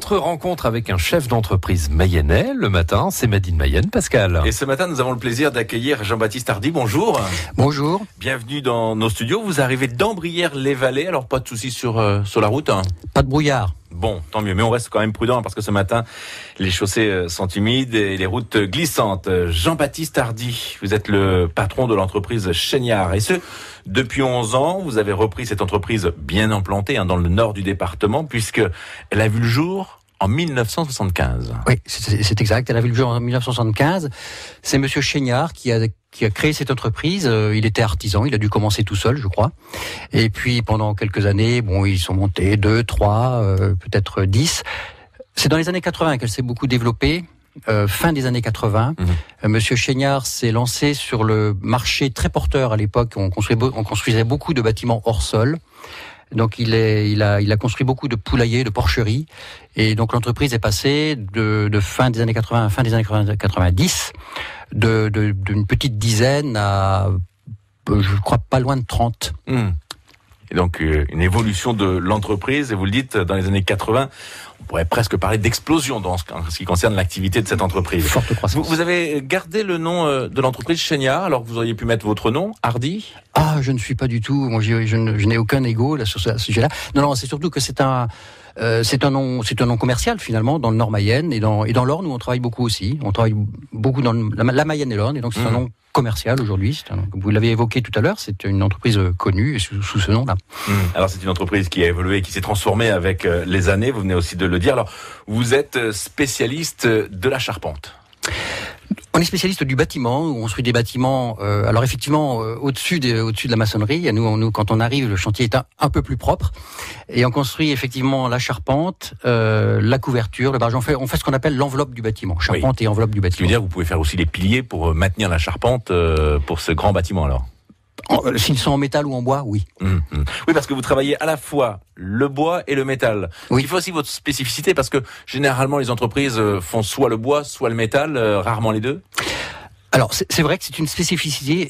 Notre rencontre avec un chef d'entreprise mayennais le matin, c'est Made in Mayenne, Pascal. Et ce matin, nous avons le plaisir d'accueillir Jean-Baptiste Hardy. Bonjour. Bonjour. Bienvenue dans nos studios. Vous arrivez d'Ambrières-les-Vallées, alors pas de soucis sur la route, hein. Pas de brouillard. Bon, tant mieux, mais on reste quand même prudent parce que ce matin, les chaussées sont humides et les routes glissantes. Jean-Baptiste Hardy, vous êtes le patron de l'entreprise Chéniard. Et ce, depuis 11 ans, vous avez repris cette entreprise bien implantée dans le nord du département, puisqu'elle a vu le jour en 1975. Oui, c'est exact. Elle a vu le jour en 1975. C'est Monsieur Chéniard qui a créé cette entreprise. Il était artisan, il a dû commencer tout seul, je crois. Et puis pendant quelques années, ils sont montés 2, 3, peut-être 10. C'est dans les années 80 qu'elle s'est beaucoup développée. Fin des années 80, Monsieur Chéniard s'est lancé sur le marché très porteur à l'époque. On construisait beaucoup de bâtiments hors sol. Donc il a construit beaucoup de poulaillers, de porcheries, et donc l'entreprise est passée de fin des années 80 à fin des années 90, d'une petite dizaine à, je crois, pas loin de 30. Et donc une évolution de l'entreprise, et vous le dites, dans les années 80, on pourrait presque parler d'explosion en ce qui concerne l'activité de cette entreprise. Forte croissance. Vous avez gardé le nom de l'entreprise Chéniard, alors que vous auriez pu mettre votre nom, Hardy? Ah, je ne suis pas du tout. Moi, je n'ai aucun ego là sur ce sujet-là. Non, c'est surtout que c'est un nom commercial finalement dans le Nord Mayenne et dans l'Orne où on travaille beaucoup aussi. On travaille beaucoup dans la Mayenne et l'Orne, et donc c'est un nom commercial aujourd'hui. Vous l'avez évoqué tout à l'heure, c'est une entreprise connue sous ce nom-là. Alors c'est une entreprise qui a évolué, qui s'est transformée avec les années. Vous venez aussi de le dire. Alors vous êtes spécialiste de la charpente. On est spécialiste du bâtiment, on construit des bâtiments, alors effectivement au-dessus de la maçonnerie. Nous, quand on arrive, le chantier est un peu plus propre, et on construit effectivement la charpente, la couverture, le barrage. On fait ce qu'on appelle l'enveloppe du bâtiment, charpente et enveloppe du bâtiment. Ce qui veut dire que vous pouvez faire aussi les piliers pour maintenir la charpente pour ce grand bâtiment alors. S'ils sont en métal ou en bois, oui. Oui, parce que vous travaillez à la fois le bois et le métal. Oui. Il faut aussi votre spécificité, parce que généralement les entreprises font soit le bois, soit le métal, rarement les deux. Alors c'est vrai que c'est une spécificité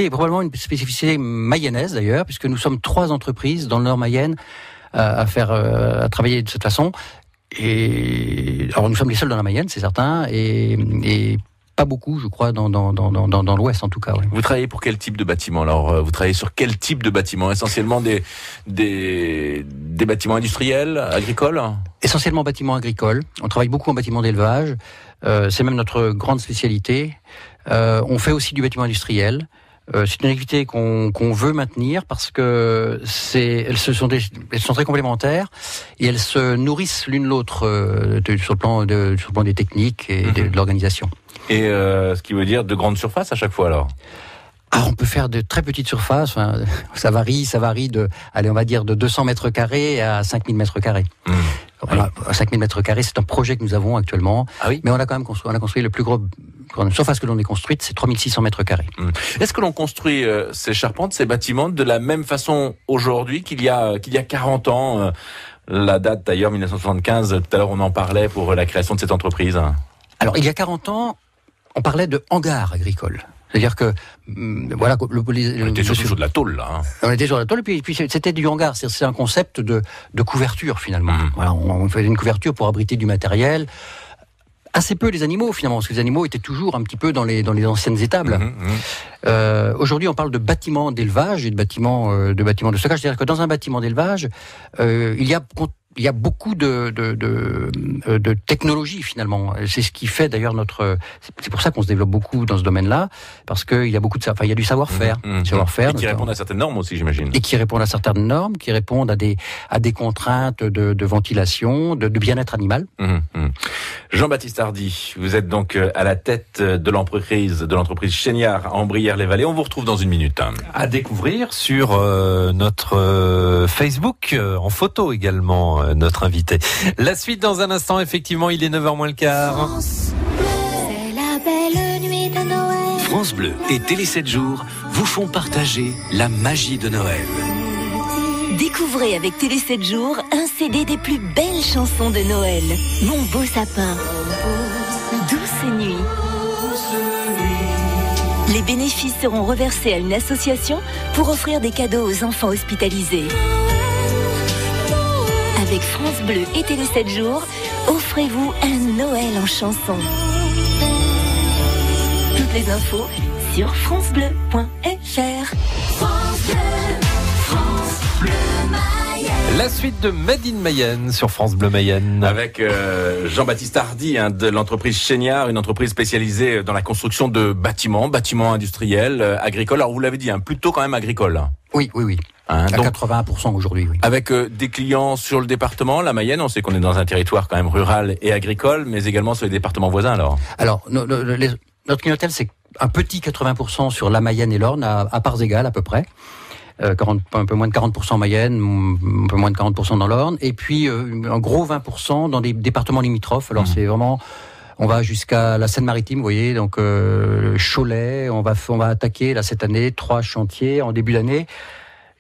et probablement une spécificité mayonnaise d'ailleurs, puisque nous sommes 3 entreprises dans le Nord Mayenne à travailler de cette façon. Et alors nous sommes les seuls dans la Mayenne, c'est certain, et pas beaucoup, je crois, dans l'Ouest en tout cas. Oui. Vous travaillez pour quel type de bâtiment alors? Vous travaillez sur quel type de bâtiment? Essentiellement des bâtiments industriels, agricoles? Essentiellement bâtiments agricoles. On travaille beaucoup en bâtiment d'élevage. C'est même notre grande spécialité. On fait aussi du bâtiment industriel. C'est une activité qu'on veut maintenir parce que elles sont très complémentaires et elles se nourrissent l'une l'autre sur le plan des techniques et de l'organisation. Et ce qui veut dire de grandes surfaces à chaque fois alors? On peut faire de très petites surfaces. Enfin, ça varie on va dire de 200 mètres carrés à 5000 mètres carrés. Voilà, 5000 mètres carrés, c'est un projet que nous avons actuellement. Ah oui. Mais on a quand même construit le plus grande surface que l'on ait construite, c'est 3600 mètres carrés. Est-ce que l'on construit ces charpentes, ces bâtiments de la même façon aujourd'hui qu'il y a 40 ans? La date d'ailleurs, 1975, tout à l'heure on en parlait pour la création de cette entreprise. Alors il y a 40 ans, on parlait de hangar agricole. C'est-à-dire que, voilà... On était surtout sur de la tôle, là. On était sur la tôle, et puis c'était du hangar. C'est un concept de couverture, finalement. Voilà, on faisait une couverture pour abriter du matériel. Assez peu les animaux, finalement, parce que les animaux étaient toujours un petit peu dans les anciennes étables. Aujourd'hui, on parle de bâtiments d'élevage et de bâtiments de stockage. C'est-à-dire que dans un bâtiment d'élevage, il y a beaucoup de technologie finalement. C'est ce qui fait d'ailleurs c'est pour ça qu'on se développe beaucoup dans ce domaine-là, parce qu'il y a beaucoup il y a du savoir-faire, et qui répondent à certaines normes aussi, j'imagine. Et qui répondent à certaines normes, qui répondent à des contraintes de ventilation, de bien-être animal. Jean-Baptiste Hardy, vous êtes donc à la tête de l'entreprise Chéniard à Ambrières-les-Vallées. On vous retrouve dans une minute. À découvrir sur notre Facebook, en photo également. Notre invité. La suite dans un instant, effectivement, il est 9h moins le quart. C'est la belle nuit de Noël. France Bleu et Télé 7 jours vous font partager la magie de Noël. Découvrez avec Télé 7 jours un CD des plus belles chansons de Noël. Mon beau sapin, Douce nuit. Les bénéfices seront reversés à une association pour offrir des cadeaux aux enfants hospitalisés. Avec France Bleu et Télé 7 jours, offrez-vous un Noël en chanson. Toutes les infos sur francebleu.fr. France Bleu, France Bleu Mayenne. La suite de Made in Mayenne sur France Bleu Mayenne. Avec Jean-Baptiste Hardy de l'entreprise Chéniard, une entreprise spécialisée dans la construction de bâtiments industriels, agricoles. Alors vous l'avez dit, plutôt quand même agricole. Oui. À donc, 80% aujourd'hui, oui. avec des clients sur le département, la Mayenne, on sait qu'on est dans un territoire quand même rural et agricole, mais également sur les départements voisins alors. Alors, notre clientèle, c'est un petit 80% sur la Mayenne et l'Orne, à parts égales à peu près. Un peu moins de 40% en Mayenne, un peu moins de 40% dans l'Orne, et puis un gros 20% dans des départements limitrophes. Alors c'est vraiment, on va jusqu'à la Seine-Maritime, vous voyez, donc Cholet, on va attaquer là cette année 3 chantiers en début d'année.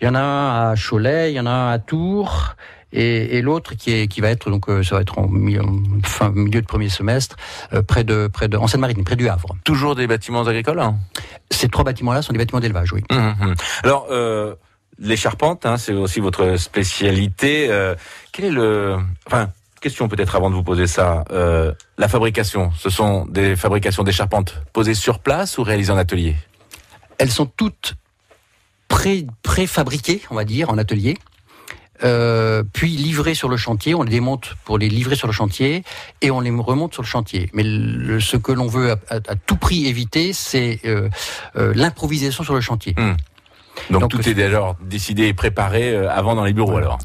Il y en a un à Cholet, il y en a un à Tours, et l'autre qui va être donc ça va être en milieu de premier semestre en Seine-Maritime, près du Havre. Toujours des bâtiments agricoles Ces 3 bâtiments-là sont des bâtiments d'élevage, oui. Alors, les charpentes, c'est aussi votre spécialité. Quel est question peut-être avant de vous poser ça. La fabrication, ce sont des fabrications des charpentes posées sur place ou réalisées en atelier ? Elles sont toutes préfabriquées, on va dire, en atelier. Puis livrées sur le chantier, on les démonte pour les livrer sur le chantier et on les remonte sur le chantier. Mais ce que l'on veut à tout prix éviter, c'est l'improvisation sur le chantier. Donc tout est déjà décidé et préparé avant dans les bureaux alors.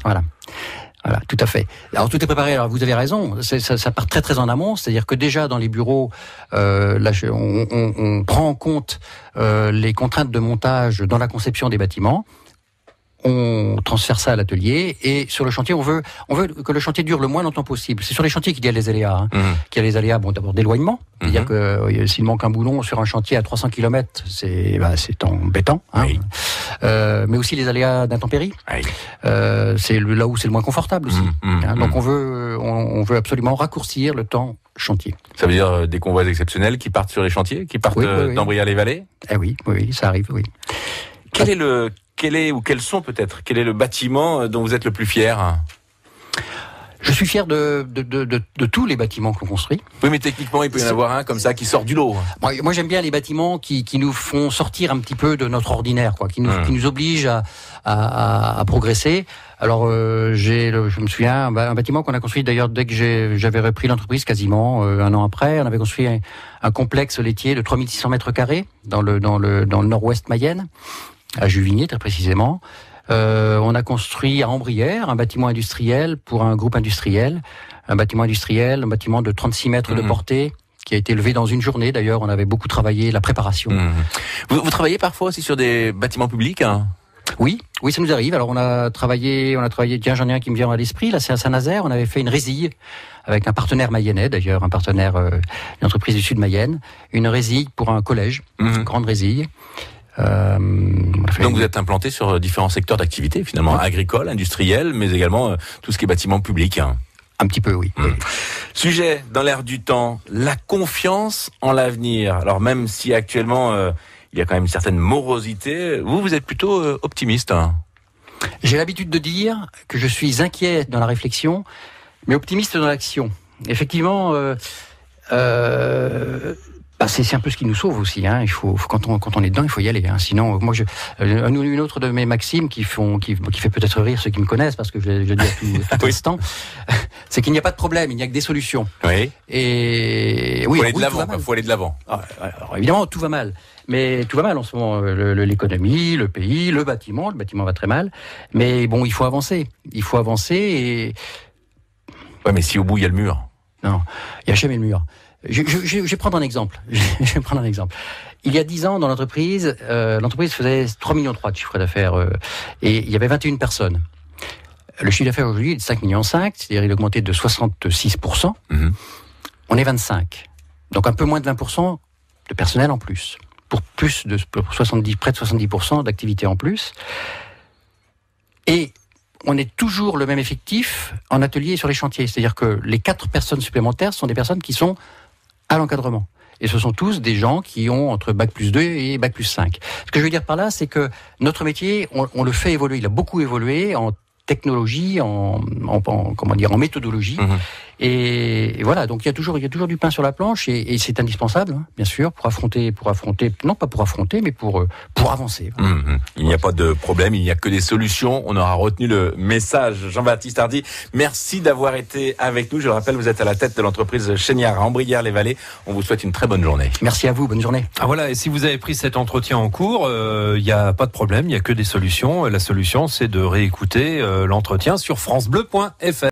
Voilà, tout à fait. Alors tout est préparé. Alors vous avez raison, ça part très très en amont. C'est-à-dire que déjà dans les bureaux, on prend en compte les contraintes de montage dans la conception des bâtiments. On transfère ça à l'atelier et sur le chantier, on veut que le chantier dure le moins longtemps possible. C'est sur les chantiers qu'il y a les aléas. Qu'il y a les aléas, d'abord d'éloignement. C'est-à-dire que s'il manque un boulon sur un chantier à 300 km, c'est embêtant. Oui. Mais aussi les aléas d'intempéries. Oui. C'est là où c'est le moins confortable aussi. Donc on veut absolument raccourcir le temps chantier. Ça veut dire des convois exceptionnels qui partent sur les chantiers, qui partent d'Ambrières-les-Vallées ? Oui, ça arrive, oui. Quel est le bâtiment dont vous êtes le plus fier ? Je suis fier de tous les bâtiments qu'on construit. Oui, mais techniquement, il peut y en avoir un comme ça qui sort du lot. Moi, j'aime bien les bâtiments qui nous font sortir un petit peu de notre ordinaire, qui nous obligent à progresser. Alors, je me souviens, un bâtiment qu'on a construit d'ailleurs dès que j'avais repris l'entreprise, quasiment un an après. On avait construit un complexe laitier de 3600 mètres carrés dans le nord-ouest Mayenne, à Juvigné très précisément. On a construit à Ambrières un bâtiment industriel pour un groupe industriel, un bâtiment de 36 mètres de portée, qui a été levé dans une journée. D'ailleurs, on avait beaucoup travaillé la préparation. Vous travaillez parfois aussi sur des bâtiments publics ? Oui, ça nous arrive. Alors on a travaillé. Tiens, j'en ai un qui me vient à l'esprit. Là, c'est à Saint-Nazaire. On avait fait une résille avec un partenaire mayennais, d'ailleurs, un partenaire, une entreprise du sud Mayenne, une résille pour un collège, une grande résille. Donc vous êtes implanté sur différents secteurs d'activité, finalement, agricoles, industriels, mais également tout ce qui est bâtiment public. Un petit peu, oui. Sujet dans l'air du temps, la confiance en l'avenir. Alors même si actuellement il y a quand même une certaine morosité, vous êtes plutôt optimiste. J'ai l'habitude de dire que je suis inquiet dans la réflexion, mais optimiste dans l'action. Effectivement, c'est un peu ce qui nous sauve aussi. Il faut quand on est dedans, il faut y aller. Sinon, moi, une autre de mes maximes qui fait peut-être rire ceux qui me connaissent, parce que je le dis à tout instant, c'est qu'il n'y a pas de problème, il n'y a que des solutions. Oui. Et faut aller de l'avant. Alors, évidemment, tout va mal. Mais tout va mal en ce moment. L'économie, le pays, le bâtiment va très mal. Mais bon, il faut avancer. Et. Ouais, mais si au bout il y a le mur. Non, il n'y a jamais le mur. Je vais prendre un exemple. Il y a 10 ans, dans l'entreprise faisait 3,3 millions de chiffre d'affaires, et il y avait 21 personnes. Le chiffre d'affaires aujourd'hui est de 5,5 millions, c'est-à-dire il a augmenté de 66%. On est 25. Donc un peu moins de 20% de personnel en plus. Pour près de 70% d'activité en plus. Et on est toujours le même effectif en atelier et sur les chantiers. C'est-à-dire que les 4 personnes supplémentaires sont des personnes qui sont à l'encadrement. Et ce sont tous des gens qui ont entre Bac+2 et Bac+5. Ce que je veux dire par là, c'est que notre métier, on le fait évoluer. Il a beaucoup évolué en technologie, en méthodologie. Et voilà, donc il y a toujours du pain sur la planche et c'est indispensable, hein, bien sûr, pour affronter, non pas pour affronter, mais pour avancer. Il n'y a pas de problème, il n'y a que des solutions. On aura retenu le message. Jean-Baptiste Hardy, merci d'avoir été avec nous. Je le rappelle, vous êtes à la tête de l'entreprise Chéniard à Ambrières-les-Vallées. On vous souhaite une très bonne journée. Merci à vous, bonne journée. Ah voilà, et si vous avez pris cet entretien en cours, il n'y a pas de problème, il n'y a que des solutions. La solution, c'est de réécouter l'entretien sur francebleu.fr.